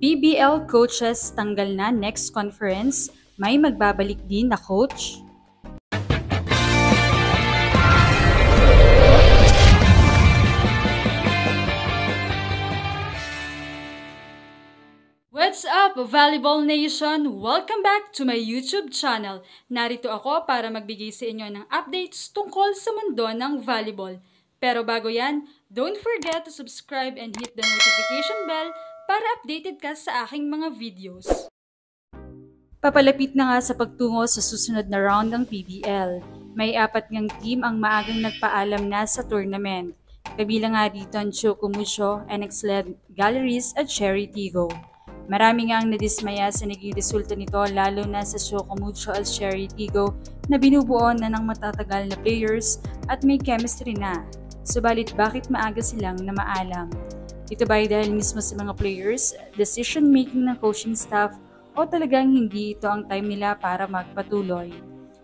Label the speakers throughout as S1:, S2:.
S1: PBL coaches tanggal na next conference, may magbabalik din na coach? What's up, Volleyball Nation? Welcome back to my YouTube channel. Narito ako para magbigay sa inyo ng updates tungkol sa mundo ng volleyball. Pero bago yan, don't forget to subscribe and hit the notification bell para updated ka sa aking mga videos. Papalapit na nga sa pagtungo sa susunod na round ng PBL. May 4 ngang team ang maagang nagpaalam na sa tournament. Kabilang nga dito ang Choco Mucho, NX-led Galleries at Cherry Tigo. Marami nga ang nadismaya sa naging resulta nito lalo na sa Choco Mucho at Cherry Tigo na binubuo na ng matatagal na players at may chemistry na. Subalit bakit maaga silang namaalam? Ito ba ay dahil mismo sa mga players, decision making ng coaching staff o talagang hindi ito ang time nila para magpatuloy?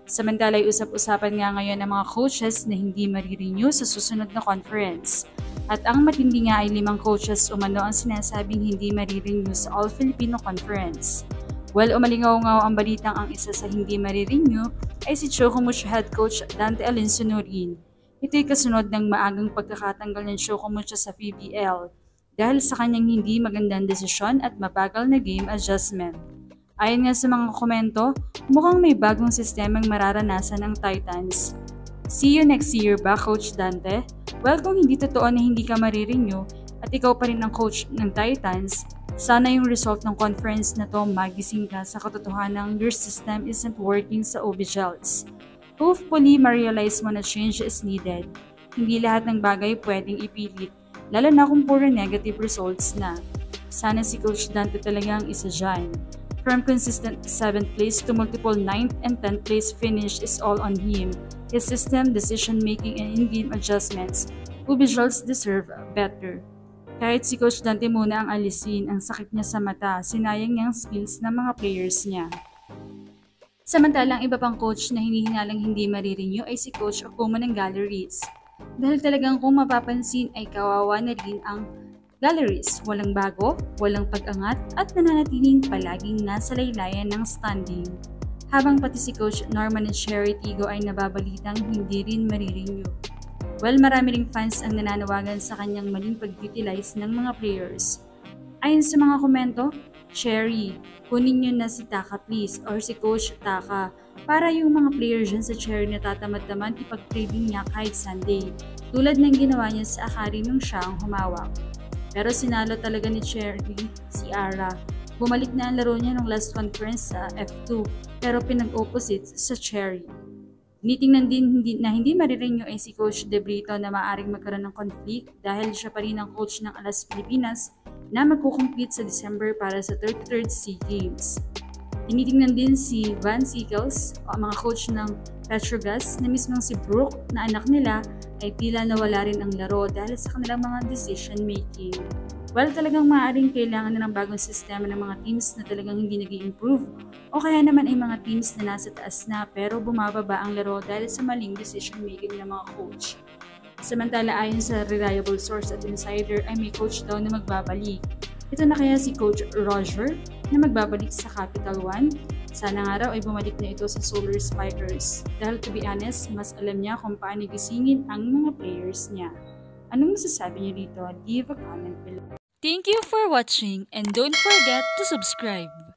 S1: Samantala ay usap-usapan nga ngayon ng mga coaches na hindi marirenew sa susunod na conference. At ang matindi nga ay 5 coaches umano ang sinasabing hindi marirenew sa All-Filipino Conference. Well, umalingaw-ngaw ang balitang ang isa sa hindi marirenew ay si Choco Mucho head coach Dante Alinsunurin. Ito'y kasunod ng maagang pagkakatanggal ng Choco Mucho sa PBL dahil sa kanyang hindi magandang desisyon at mabagal na game adjustment. Ayon nga sa mga komento, mukhang may bagong sistemang mararanasan ng Titans. See you next year ba, Coach Dante? Well, kung hindi totoo na hindi ka marirenew at ikaw pa rin ang coach ng Titans, sana yung result ng conference na to magising ka sa katotohanan your system isn't working sa OB-Gels. Hopefully, ma-realize mo na change is needed. Hindi lahat ng bagay pwedeng ipilit, lalo na kung puro negative results na. Sana si Coach Dante talaga ang isa dyan. From consistent 7th place to multiple 9th and 10th place finish is all on him. His system, decision-making, and in-game adjustments, OB-Gels deserve better. Kahit si Coach Dante muna ang alisin, ang sakit niya sa mata, sinayang niyang skills ng mga players niya. Samantalang iba pang coach na hinihinalang hindi marirenew ay si Coach Okuma ng Galleries. Dahil talagang kung mapapansin ay kawawa na rin ang Galleries, walang bago, walang pag-angat at nananatiling palaging nasa laylayan ng standing. Habang pati si Coach Norman at Cherry Tigo ay nababalitang hindi rin marirenew. Well, marami ring fans ang nananawagan sa kanyang maling pag-utilize ng mga players. Ayon sa mga komento, Cherry, kunin nyo na si Taka please or si Coach Taka para yung mga players dyan sa Cherry na tatamad-tamad ipag-trading niya kahit Sunday, tulad ng ginawa niya sa Akari nung siya ang humawak. Pero sinalo talaga ni Cherry si Ara. Bumalik na ang laro niya nung last conference sa F2 pero pinag-opposite sa Cherry. Tinitingnan din na hindi marirenew ay si Coach De Brito na maaaring magkaroon ng conflict dahil siya pa rin ang coach ng Alas Pilipinas na magkukumpete sa December para sa 33rd SEA Games. Tinitingnan din si Van Sickles o mga coach ng Petrogas na mismong si Brooke na anak nila ay tila nawala rin ang laro dahil sa kanilang mga decision making. Well, talagang maaaring kailangan na ng bagong sistema ng mga teams na talagang hindi nag-i-improve o kaya naman ay mga teams na nasa taas na pero bumababa ang laro dahil sa maling decision making ng mga coach. Samantala ayon sa reliable source at insider ay may coach daw na magbabalik. Ito na kaya si Coach Roger na magbabalik sa Capital One? Sana nga raw ay bumalik na ito sa Solar Spikers dahil to be honest, mas alam niya kung paano gisingin ang mga players niya. Anong masasabi niyo dito? Leave a comment below. Thank you for watching and don't forget to subscribe.